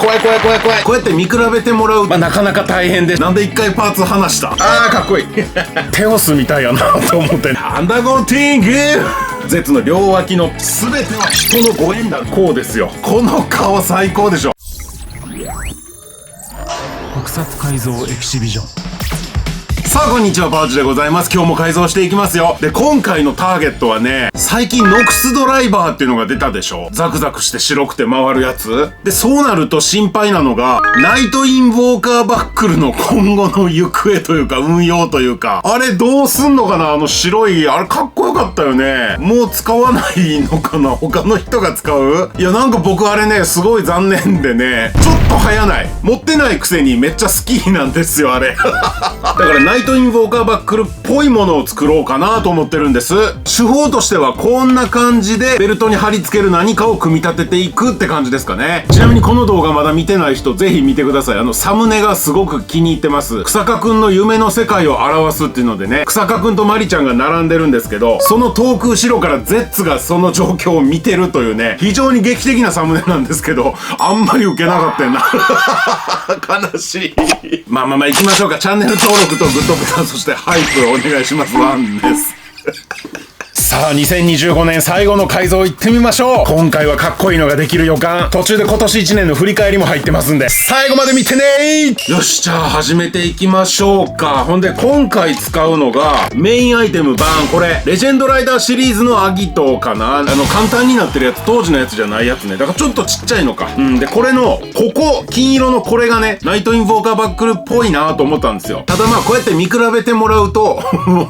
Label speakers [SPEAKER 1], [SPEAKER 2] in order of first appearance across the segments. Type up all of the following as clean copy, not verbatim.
[SPEAKER 1] 怖い。こうやって見比べてもらう。
[SPEAKER 2] なかなか大変で。
[SPEAKER 1] なんで一回パーツ離した？
[SPEAKER 2] かっこいい。テオスみたいやなと思って。
[SPEAKER 1] なんだこのティング！Z の両脇の全ては人のご縁だ。
[SPEAKER 2] こうですよ。
[SPEAKER 1] この顔最高でしょ。
[SPEAKER 2] 特撮改造エキシビジョン。
[SPEAKER 1] さあこんにちは、パウチでございます。今日も改造していきますよ。で、今回のターゲットはね、最近ノクスドライバーっていうのが出たでしょ。ザクザクして白くて回るやつで、そうなると心配なのがナイトインボーカーバックルの今後の行方というか運用というか、あれどうすんのかな。あの白いあれかっこよかったよね。もう使わないのかな、他の人が使う。いやなんか僕あれねすごい残念でね、ちょっと流行ない、持ってないくせにめっちゃ好きなんですよあれ。だからナイトインボーカーバックルっぽいものを作ろうかなと思ってるんです。手法としてはこんな感じでベルトに貼り付ける何かを組み立てていくって感じですかね。ちなみにこの動画まだ見てない人ぜひ見てください。サムネがすごく気に入ってます。草加くんの夢の世界を表すっていうのでね、草加くんとマリちゃんが並んでるんですけど、その遠く後ろからゼッツがその状況を見てるというね、非常に劇的なサムネなんですけど、あんまりウケなかったよな。悲しい。まあ行きましょうか。チャンネル登録とグッドボタン、そしてハイプお願いします。ワンです。
[SPEAKER 2] さあ2025年最後の改造いってみましょう。今回はかっこいいのができる予感。途中で今年1年の振り返りも入ってますんで、最後まで見てねー。
[SPEAKER 1] よし、じゃあ始めていきましょうか。ほんで今回使うのがメインアイテムバーン。これレジェンドライダーシリーズのアギトかな。簡単になってるやつ、当時のやつじゃないやつね。だからちょっとちっちゃいのか。でこれのここ金色のこれがね、ナイトインボーカーバックルっぽいなと思ったんですよ。ただこうやって見比べてもらうと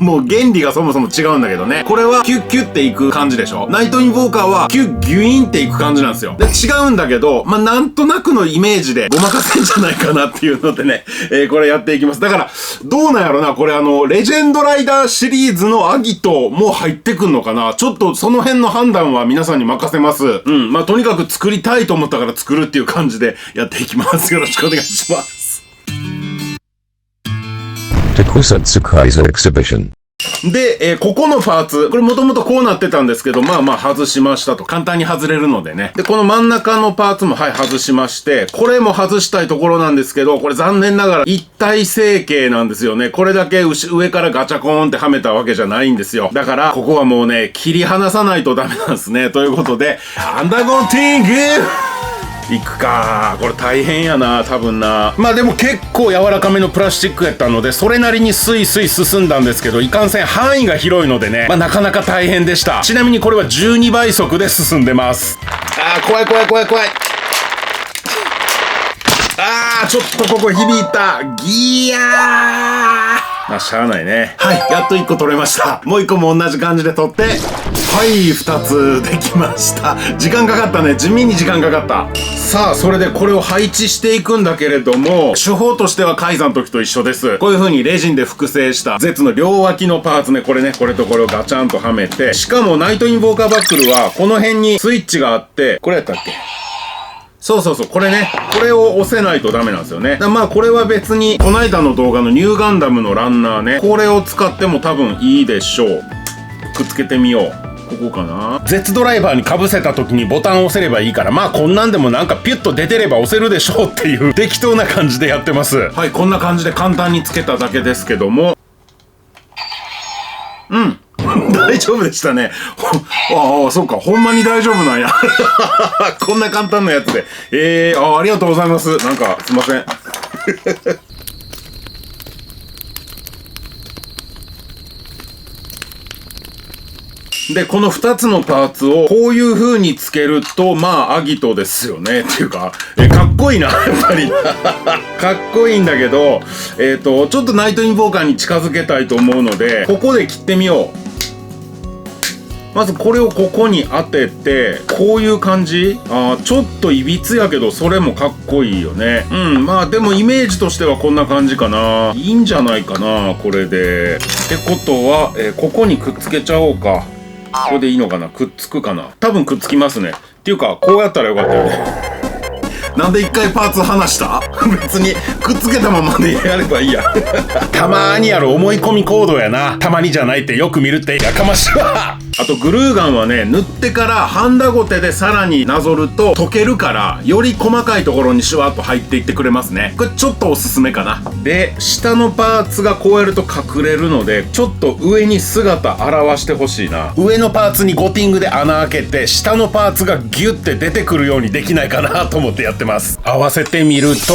[SPEAKER 1] もう原理がそもそも違うんだけどね。これはキュッキュッっていく感じでしょ。ナイトインボーカーはキュッギュインっていく感じなんですよ。で違うんだけど、なんとなくのイメージでごまかせんじゃないかなっていうのでね、これやっていきます。だからどうなんやろな、これレジェンドライダーシリーズのアギトも入ってくんのかな。ちょっとその辺の判断は皆さんに任せます。とにかく作りたいと思ったから作るっていう感じでやっていきます。よろしくお願いします。
[SPEAKER 3] Tokusatsu Kaizo Exhibition。
[SPEAKER 1] で、ここのパーツ、これもともとこうなってたんですけど、外しましたと。簡単に外れるのでね。で、この真ん中のパーツも外しまして、これも外したいところなんですけど、これ残念ながら一体成形なんですよね。これだけ上からガチャコーンってはめたわけじゃないんですよ。だから、ここはもうね、切り離さないとダメなんですね。ということで、アンダーゴンティングいくか。これ大変やな、多分な。
[SPEAKER 2] でも結構柔らかめのプラスチックやったので、それなりにスイスイ進んだんですけど、いかんせん範囲が広いのでね、なかなか大変でした。ちなみにこれは12倍速で進んでます。
[SPEAKER 1] 怖い。ちょっとここ響いた。ギヤー。しゃあないね。はい、やっと1個取れました。もう1個も同じ感じで取って、はい、2つできました。時間かかったね。地味に時間かかった。さあ、それでこれを配置していくんだけれども、手法としてはカイザの時と一緒です。こういう風にレジンで複製した Z の両脇のパーツね、これとこれをガチャンとはめて、しかもナイトインボーカーバックルはこの辺にスイッチがあって、これやったっけ？そう、これね。これを押せないとダメなんですよね。これは別に、この間の動画のニューガンダムのランナーね。これを使っても多分いいでしょう。くっつけてみよう。ここかな。
[SPEAKER 2] Z ドライバーに被せた時にボタンを押せればいいから、こんなんでもなんかピュッと出てれば押せるでしょうっていう適当な感じでやってます。
[SPEAKER 1] はい、こんな感じで簡単につけただけですけども。大丈夫でしたね。そうか。ほんまに大丈夫なんや。こんな簡単なやつで。ありがとうございます。なんか、すいません。で、この2つのパーツをこういう風につけると、アギトですよね。っていうか、かっこいいな、やっぱり。かっこいいんだけど、ちょっとナイトインボーカーに近づけたいと思うので、ここで切ってみよう。まずこれをここに当てて、こういう感じ？ちょっといびつやけど、それもかっこいいよね。でもイメージとしてはこんな感じかな。いいんじゃないかな、これで。ってことは、ここにくっつけちゃおうか。これでいいのかな？くっつくかな？多分くっつきますね。っていうか、こうやったらよかったよね。なんで一回パーツ離した？別にくっつけたままでやればいいや。
[SPEAKER 2] たまーにやる思い込み行動やな。たまにじゃないってよく見るってやかましいわ。
[SPEAKER 1] あとグルーガンはね、塗ってからハンダゴテでさらになぞると溶けるから、より細かいところにシュワッと入っていってくれますね。これちょっとおすすめかな。で、下のパーツがこうやると隠れるので、ちょっと上に姿現してほしいな。上のパーツにゴティングで穴開けて、下のパーツがギュッて出てくるようにできないかなと思ってやってます。合わせてみると、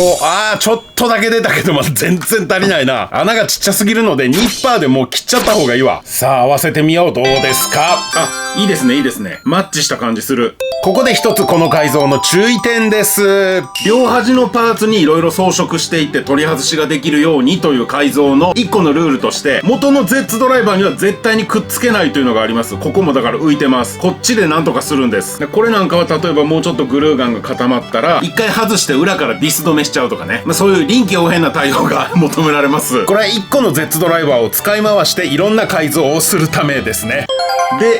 [SPEAKER 1] ちょっとだけ出たけど、全然足りないな。穴がちっちゃすぎるので、ニッパーでもう切っちゃった方がいいわ。さあ、合わせてみよう。どうですか？いいですね、いいですね。マッチした感じする。ここで一つこの改造の注意点です。両端のパーツに色々装飾していって取り外しができるようにという改造の一個のルールとして、元の Z ドライバーには絶対にくっつけないというのがあります。ここもだから浮いてます。こっちでなんとかするんです。でこれなんかは例えばもうちょっとグルーガンが固まったら、一回外して裏からビス止めしちゃうとかね。そういう臨機応変な対応が求められます。これは一個の Z ドライバーを使い回していろんな改造をするためですね。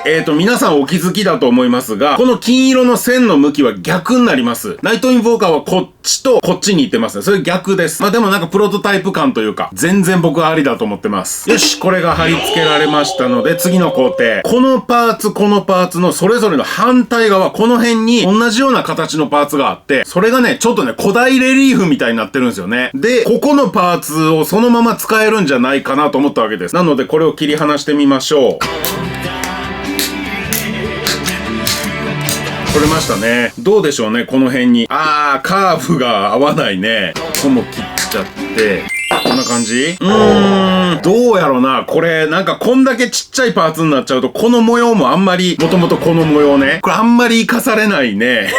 [SPEAKER 1] で、皆さんお気づきだと思いますが、この金色の線の向きは逆になります。ナイトインボーカーはこっちとこっちに行ってますね。それ逆です。でもなんかプロトタイプ感というか、全然僕はありだと思ってます。よし、これが貼り付けられましたので、次の工程。このパーツのそれぞれの反対側、この辺に同じような形のパーツがあって、それがね、ちょっとね、古代レリーフみたいになってるんですよね。で、ここのパーツをそのまま使えるんじゃないかなと思ったわけです。なので、これを切り離してみましょう。取れましたね。どうでしょうね、この辺に。カーブが合わないね。ここも切っちゃって、こんな感じ？どうやろな。これ、なんかこんだけちっちゃいパーツになっちゃうと、この模様もあんまり、もともとこの模様ね。これあんまり活かされないね。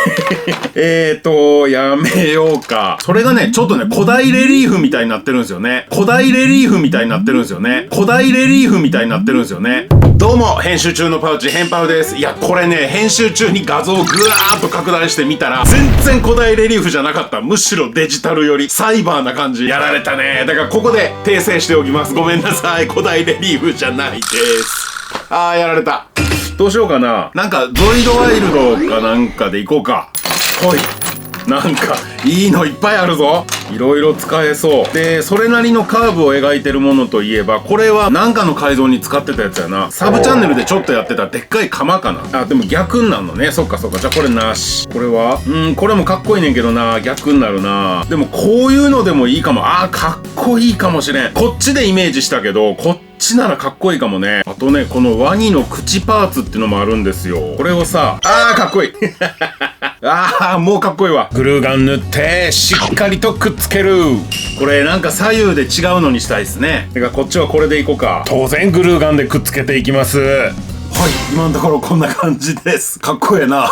[SPEAKER 1] やめようか。それがね、ちょっとね、古代レリーフみたいになってるんですよね。古代レリーフみたいになってるんですよね。古代レリーフみたいになってるんですよね。どうも、編集中のパウチ、ヘンパウです。いや、これね、編集中に画像をぐわーっと拡大してみたら、全然古代レリーフじゃなかった。むしろデジタルよりサイバーな感じ。やられたね。だからここで訂正しておきます。ごめんなさい。古代レリーフじゃないです。やられた。どうしようかな。なんか、ゾイドワイルドかなんかでいこうか。ほい。なんか、いいのいっぱいあるぞ。いろいろ使えそう。で、それなりのカーブを描いてるものといえば、これはなんかの改造に使ってたやつやな。サブチャンネルでちょっとやってたでっかい釜かな。でも逆になるのね。そっかそっか。じゃあこれなし。これはこれもかっこいいねんけどな。逆になるな。でもこういうのでもいいかも。かっこいいかもしれん。こっちでイメージしたけど、こっちならかっこいいかもね。あとね、このワニの口パーツっていうのもあるんですよ。これをさ、かっこいい。もうかっこいいわ。グルーガン塗って、しっかりとくっつける。これなんか左右で違うのにしたいですね。てかこっちはこれでいこうか。当然グルーガンでくっつけていきます。はい、今のところこんな感じです。かっこええな。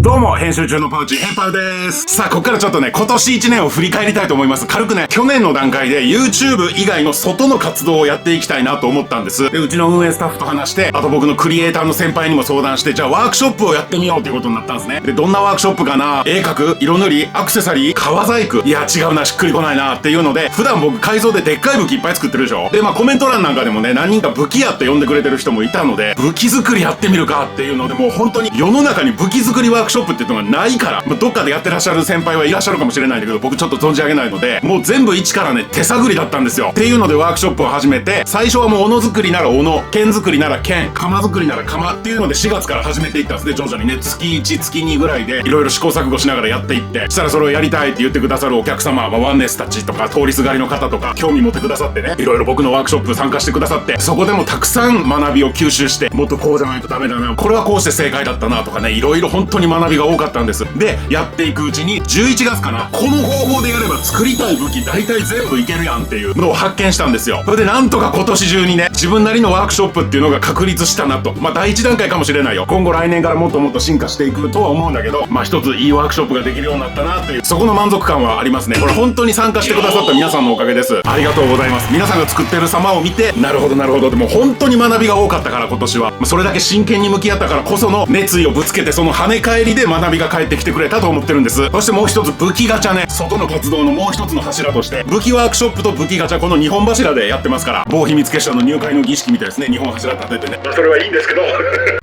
[SPEAKER 1] どうも、編集中のパウチ、ヘンパウです。さあ、こっからちょっとね、今年1年を振り返りたいと思います。軽くね、去年の段階で YouTube 以外の外の活動をやっていきたいなと思ったんです。で、うちの運営スタッフと話して、あと僕のクリエイターの先輩にも相談して、じゃあワークショップをやってみようっていうことになったんですね。で、どんなワークショップかな？絵描く？色塗り？アクセサリー？革細工？いや、違うな、しっくりこないなっていうので、普段僕改造ででっかい武器いっぱい作ってるでしょ。で、コメント欄なんかでもね、何人か武器屋って呼んでくれてる人もいたので、武器作りやってみるかっていうので、もう本当に世の中に武器作りワークショップっていうのがないから、どっかでやってらっしゃる先輩はいらっしゃるかもしれないんだけど、僕ちょっと存じ上げないので、もう全部一からね、手探りだったんですよ。っていうのでワークショップを始めて、最初はもう斧作りなら斧、剣作りなら剣、鎌作りなら鎌っていうので4月から始めていったんですね、徐々にね。月1、月2ぐらいで、いろいろ試行錯誤しながらやっていって、そしたらそれをやりたいって言ってくださるお客様、ワンネスたちとか、通りすがりの方とか、興味持ってくださってね、いろいろ僕のワークショップ参加してくださって、そこでもたくさん学びを吸収して、もっとこうじゃないとダメだな、これはこうして正解だったなとかね、いろいろ本当に学びが多かったんです。で、やっていくうちに11月かな、この方法でやれば作りたい武器大体全部いけるやんっていうのを発見したんですよ。それでなんとか今年中にね、自分なりのワークショップっていうのが確立したなと。第一段階かもしれないよ。今後来年からもっともっと進化していくとは思うんだけど、一ついいワークショップができるようになったなっていう、そこの満足感はありますね。これ本当に参加してくださった皆さんのおかげです。ありがとうございます。皆さんが作ってる様を見て、なるほどなるほど、でも本当に学びが多かったから今年は。それだけ真剣に向き合ったからこその熱意をぶつけて、その跳ね返り味で学びが返ってきてくれたと思ってるんです。そしてもう一つ武器ガチャね。外の活動のもう一つの柱として武器ワークショップと武器ガチャこの2本柱でやってますから、某秘密結社の入会の儀式みたいですね。2本柱立ててね、それはいいんですけど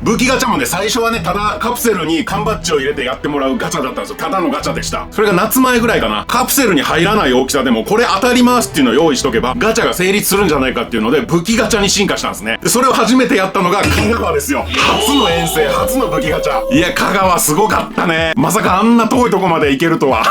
[SPEAKER 1] 武器ガチャもね、最初はねただカプセルに缶バッジを入れてやってもらうガチャだったんですよ。ただのガチャでした。それが夏前ぐらいかな、カプセルに入らない大きさでもこれ当たりますっていうのを用意しとけばガチャが成立するんじゃないかっていうので武器ガチャに進化したんですね。でそれを初めてやったのが香川ですよ。初の遠征、初の武器ガチャ。いや香川すごかったね。まさかあんな遠いとこまで行けるとは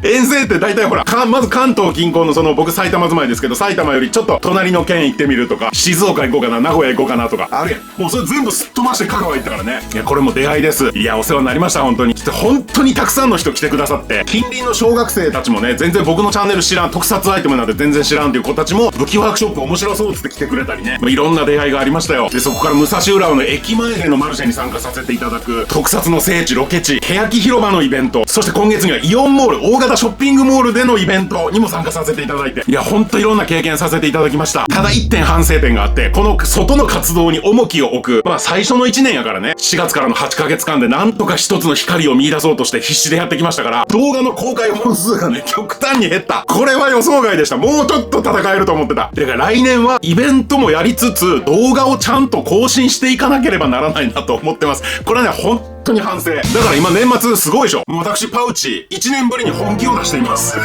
[SPEAKER 1] 遠征って大体ほらまず関東近郊の僕埼玉住まいですけど、埼玉よりちょっと隣の県行ってみるとか、静岡行こうかな、名古屋行こうかなとかあるやん。もうそれ全部すっ飛ばして香川行ったからね。いやこれも出会いです。いやお世話になりました。本当に本当にたくさんの人来てくださって、近隣の小学生たちもね、全然僕のチャンネル知らん、特撮アイテムなんて全然知らんっていう子たちも武器ワークショップ面白そうっつって来てくれたりね、いろんな出会いがありましたよ。でそこから武蔵浦和の駅前でのマルシェに参加させていただく、特撮の聖地ロケ地欅広場のイベント、そして今月にはイオンモール、大型ショッピングモールでのイベントにも参加させていただいて、いやほんといろんな経験させていただきました。ただ一点反省点があって、この外の活動に重きを置く、最初の1年やからね、4月からの8ヶ月間でなんとか一つの光を見出そうとして必死でやってきましたから、動画の公開本数がね極端に減った。これは予想外でした。もうちょっと戦えると思ってた。だから来年はイベントもやりつつ動画をちゃんと更新していかなければならないなと思ってます。これはね本当に反省だから今年末すごいでしょ。私パウチ1年ぶりに本気を出しています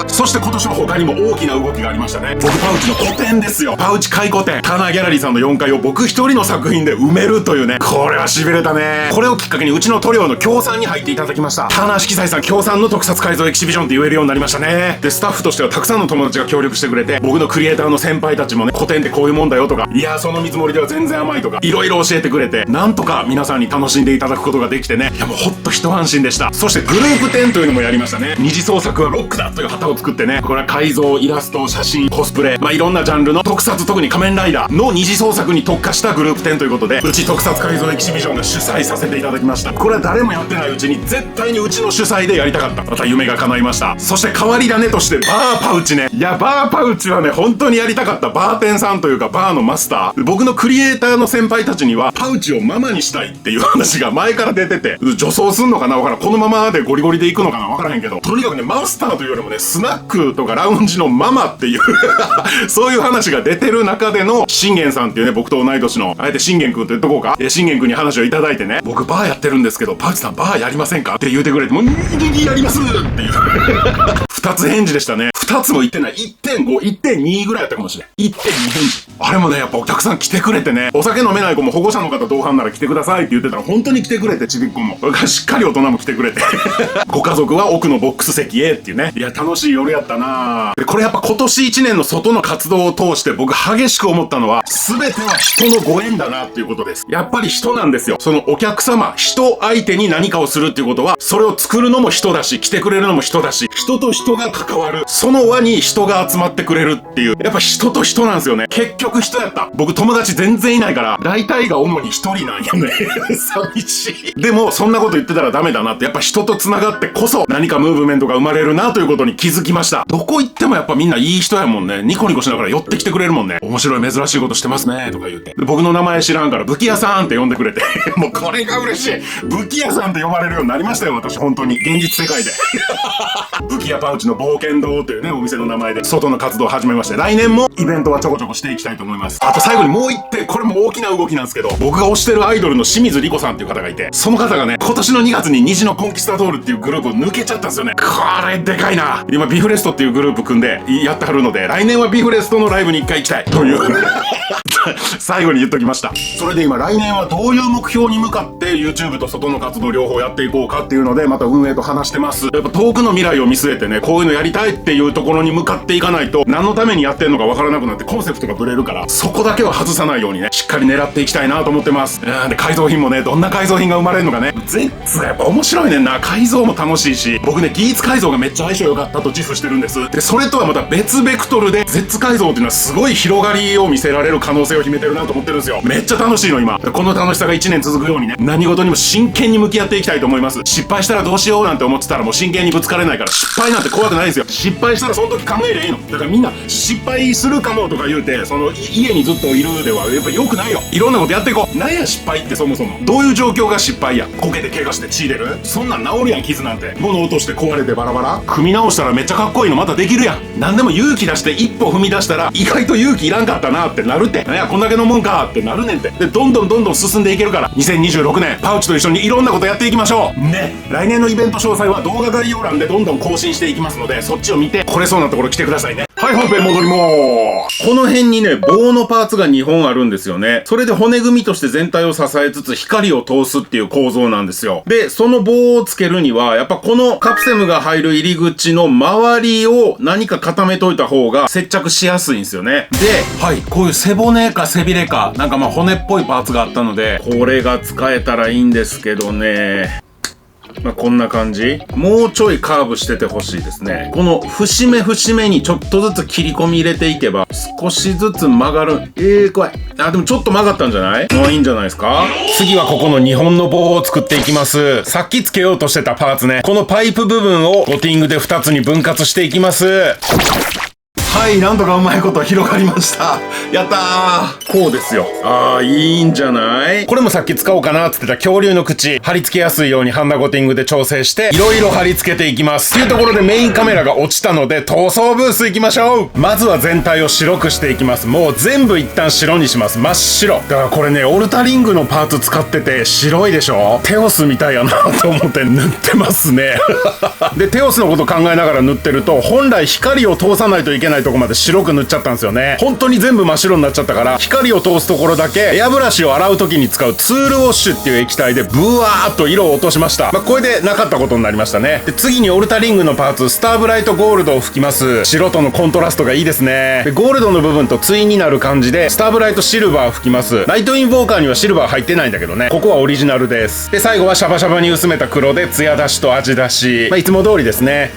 [SPEAKER 1] そして今年は他にも大きな動きがありましたね。僕パウチの個展ですよ。パウチ回顧展、ターナーギャラリーさんの4階を僕一人の作品で埋めるというね、これは痺れたね。これをきっかけにうちの塗料の協賛に入っていただきました。ターナー色彩さん協賛の特撮改造エキシビジョンって言えるようになりましたね。でスタッフとしてはたくさんの友達が協力してくれて、僕のクリエイターの先輩たちもね、個展ってこういうもんだよとか、いやその見積もりでは全然甘いとか、いろいろ教えてくれて、なんとか皆さんに楽しんでいただくことができてね、いやもうほっと一安心でした。そしてグループ展というのもやりましたね。二次創作はロックだという旗を作ってね、これは改造、イラスト、写真、コスプレ、いろんなジャンルの特撮、特に仮面ライダーの二次創作に特化したグループ展ということで、うち特撮改造エキシビジョンが主催させていただきました。これは誰もやってないうちに絶対にうちの主催でやりたかった。また夢が叶いました。そして変わり種としてバーパウチね。いやバーパウチはね本当にやりたかった。バーテンさんというかバーのマスター、僕のクリエイターの先輩たちにはパウチをママにしたいっていう話が前から出てて、女装すんのかなわからん、このままでゴリゴリで行くのかなわからへんけど、とにかくねマスターというよりもねスナックとかラウンジのママっていうそういう話が出てる中での信玄さんっていうね、僕と同い年の、あえて信玄くんと言っとこうか、信玄くんに話をいただいてね、僕バーやってるんですけどパウチさんバーやりませんかって言うてくれて、もうやりますっていう2つ返事でしたね。2つも言ってない、 1.5、1.2 ぐらいやったかもしれん。 1.2 返事。あれもねやっぱお客さん来てくれてね、お酒飲めない子も保護者の方同伴なら来てくださいって言ってたら本当に来てくれて、ちびっこもしっかり大人も来てくれてご家族は奥のボックス席へっていうね。いや楽しい夜やったな。でこれやっぱ今年1年の外の活動を通して僕激しく思ったのは、全ては人のご縁だなっていうことです。やっぱり人なんですよ。そのお客様、人相手に何かをするっていうことは、それを作るのも人だし、来てくれるのも人だし、人と人が関わる、その輪に人が集まってくれるっていう、やっぱ人と人なんですよね。結局人やった。僕友達全然いないから大体が主に一人なんよね寂しい。でもそんなこと言ってたらダメだなって、やっぱ人と繋がってこそ何かムーブメントが生まれるなということに気づきました。どこ行ってもやっぱみんないい人やもんね。ニコニコしながら寄ってきてくれるもんね。面白い珍しいことしてますねとか言って、で僕の名前知らんから武器屋さんって呼んでくれてもうこれが嬉しい。武器屋さんって呼ばれるようになりましたよ私、本当に現実世界で武器屋パウチの冒険堂というねお店の名前で外の活動を始めまして、来年もイベントはちょこちょこしていきたいと思います。あと最後にもう一点、これも大きな動きなんですけど、僕が推してるアイドルの清水莉子さんっていう方がいて、その方がね今年の2月に虹のコンキスタドールっていうグループを抜けちゃったんですよね。これでかいな。今ビフレストっていうグループ組んでやってはるので、来年はビフレストのライブに一回行きたいという最後に言っときました。それで今来年はどういう目標に向かって YouTube と外の活動両方やっていこうかっていうので、また運営と話してます。やっぱ遠くの未来を見据えてね、こういうのやりたいっていうところに向かっていかないと何のためにやってんのかわからなくなってコンセプトがブレるから、そこだけは外さないようにねしっかり狙っていきたいなと思ってます。で改造品もね、どんな改造品が生まれるのかね、ゼッツがやっぱ面白いねんな。改造も楽しいし、僕ねギーツ改造がめっちゃ相性良かったと自負してるんです。でそれとはまた別ベクトルでゼッツ改造っていうのはすごい広がりを見せられる可能性性を秘めてるなと思ってるんですよ。めっちゃ楽しいの今。この楽しさが1年続くようにね、何事にも真剣に向き合っていきたいと思います。失敗したらどうしようなんて思ってたらもう真剣にぶつかれないから、失敗なんて怖くないんですよ。失敗したらその時考えりゃいいの。だからみんな失敗するかもとか言うて、家にずっといるではやっぱ良くないよ。いろんなことやっていこう。なんや失敗って、そもそもどういう状況が失敗や。こけて怪我して血出る、そんなん治るやん。傷なんて物落として壊れてバラバラ、組み直したらめっちゃかっこいいのまたできるやん。なんでも勇気出して一歩踏み出したら意外と勇気いらんかったなってなるって。なんやこんだけのもんかってなるねんて。でどんどん進んでいけるから、2026年パウチと一緒にいろんなことやっていきましょうね。来年のイベント詳細は動画概要欄でどんどん更新していきますので、そっちを見て来れそうなところ来てくださいね。はい、本編戻りまーす。
[SPEAKER 2] この辺にね、棒のパーツが2本あるんですよね。それで骨組みとして全体を支えつつ光を通すっていう構造なんですよ。で、その棒をつけるには、やっぱこのカプセムが入る入り口の周りを何か固めといた方が接着しやすいんですよね。で、はい、こういう背骨か背びれか、なんかまあ骨っぽいパーツがあったので、これが使えたらいいんですけどね。まあ、こんな感じ。もうちょいカーブしててほしいですね。この節目節目にちょっとずつ切り込み入れていけば少しずつ曲がる。怖い。あ、でもちょっと曲がったんじゃない？もういいんじゃないですか？次はここの2本の棒を作っていきます。さっきつけようとしてたパーツね。このパイプ部分をゴティングで2つに分割していきます。
[SPEAKER 1] はい、なんとかうまいこと広がりました。やったー。
[SPEAKER 2] こうですよ。いいんじゃない？これもさっき使おうかなって言ってた恐竜の口、貼り付けやすいようにハンダゴティングで調整して、いろいろ貼り付けていきます。というところでメインカメラが落ちたので、塗装ブース行きましょう。まずは全体を白くしていきます。もう全部一旦白にします。真っ白。だからこれね、オルタリングのパーツ使ってて白いでしょ？テオスみたいやなと思って塗ってますね。で、テオスのこと考えながら塗ってると、本来光を通さないといけないとこまで白く塗っちゃったんですよね。本当に全部真っ白になっちゃったから、光を通すところだけエアブラシを洗う時に使うツールウォッシュっていう液体でブワーっと色を落としました。これでなかったことになりましたね。で、次にオルタリングのパーツ、スターブライトゴールドを吹きます。白とのコントラストがいいですね。で、ゴールドの部分と対になる感じでスターブライトシルバー吹きます。ライトインボーカーにはシルバー入ってないんだけどね、ここはオリジナルです。で、最後はシャバシャバに薄めた黒で艶出しと味出し、いつも通りですね。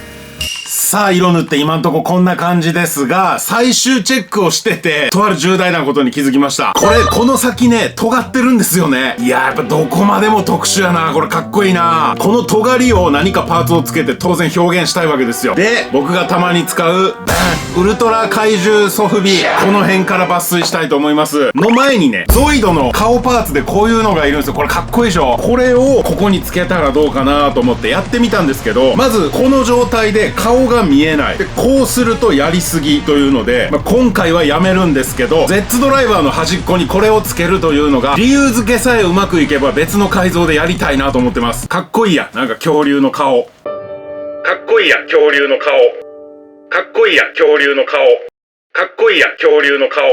[SPEAKER 1] さあ、色塗って今んとここんな感じですが、最終チェックをしてて、とある重大なことに気づきました。この先ね、尖ってるんですよね。いや、やっぱどこまでも特殊やな。これかっこいいな。この尖りを何かパーツをつけて当然表現したいわけですよ。で、僕がたまに使う、ウルトラ怪獣ソフビ、この辺から抜粋したいと思います。の前にね、ゾイドの顔パーツでこういうのがいるんですよ。これかっこいいでしょ。これをここにつけたらどうかなと思ってやってみたんですけど、まずこの状態で顔が見えない。で、こうするとやりすぎというので、今回はやめるんですけど、Z ドライバーの端っこにこれをつけるというのが、理由付けさえうまくいけば別の改造でやりたいなと思ってます。かっこいいや。なんか恐竜の顔。かっこいいや、恐竜の顔。かっこいいや、恐竜の顔。かっこいいや、恐竜の顔。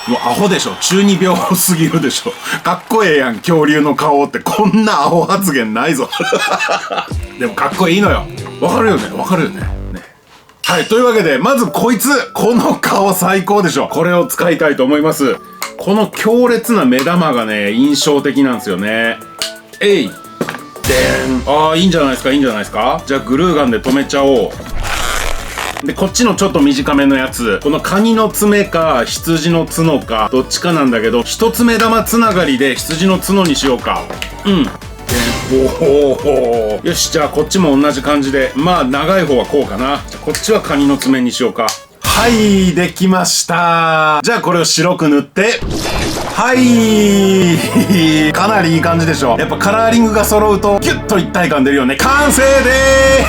[SPEAKER 1] もうアホでしょ。中二病すぎるでしょ。かっこええやん、恐竜の顔って。こんなアホ発言ないぞ。でもかっこいいのよ。わかるよね、わかるよね。はい、というわけで、まずこいつ。この顔最高でしょ。これを使いたいと思います。この強烈な目玉がね、印象的なんですよね。えい。でーん。いいんじゃないですか、いいんじゃないですか。じゃあグルーガンで止めちゃおう。で、こっちのちょっと短めのやつ。このカニの爪か、羊の角か、どっちかなんだけど、一つ目玉つながりで羊の角にしようか。よし、じゃあこっちも同じ感じで。まあ、長い方はこうかな。じゃあこっちはカニの爪にしようか。はい、できました。じゃあこれを白く塗って、はいかなりいい感じでしょ。やっぱカラーリングが揃うとギュッと一体感出るよね。完成で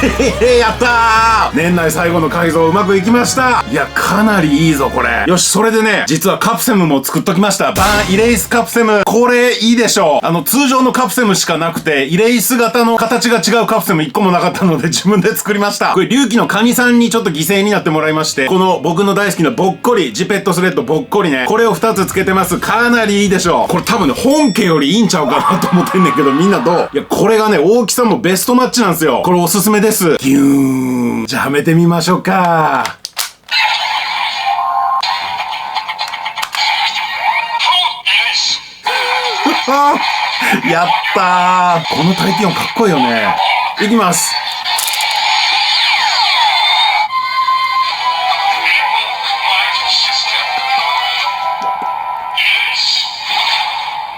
[SPEAKER 1] ーす。やったー。年内最後の改造うまくいきました。いや、かなりいいぞこれ。よし、それでね、実はカプセムも作っときました。バーンイレイスカプセム。これいいでしょ。通常のカプセムしかなくて、イレイス型の形が違うカプセム1個もなかったので自分で作りました。これ隆起のカニさんにちょっと犠牲になってもらいまして、この僕の大好きなぼっこりジペットスレッドぼっこりね、これを2つつけてます。かなりいいでしょう。これ多分ね、本家よりいいんちゃうかなと思ってんねんけど、みんなどう？いや、これがね、大きさもベストマッチなんですよ。これおすすめです。ギューン。じゃあはめてみましょうか。やったー。この体験音かっこいいよね。いきます。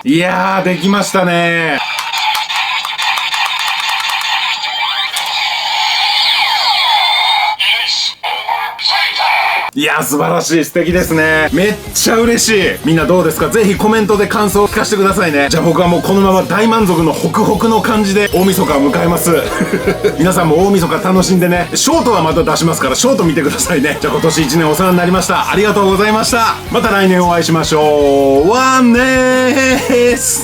[SPEAKER 1] いやー、できましたね。いやー、素晴らしい。素敵ですね。めっちゃ嬉しい。みんなどうですか？ぜひコメントで感想を聞かせてくださいね。じゃあ僕はもうこのまま大満足のホクホクの感じで大晦日を迎えます。皆さんも大晦日楽しんでね。ショートはまた出しますから、ショート見てくださいね。じゃあ今年1年お世話になりました。ありがとうございました。また来年お会いしましょう。ワンネース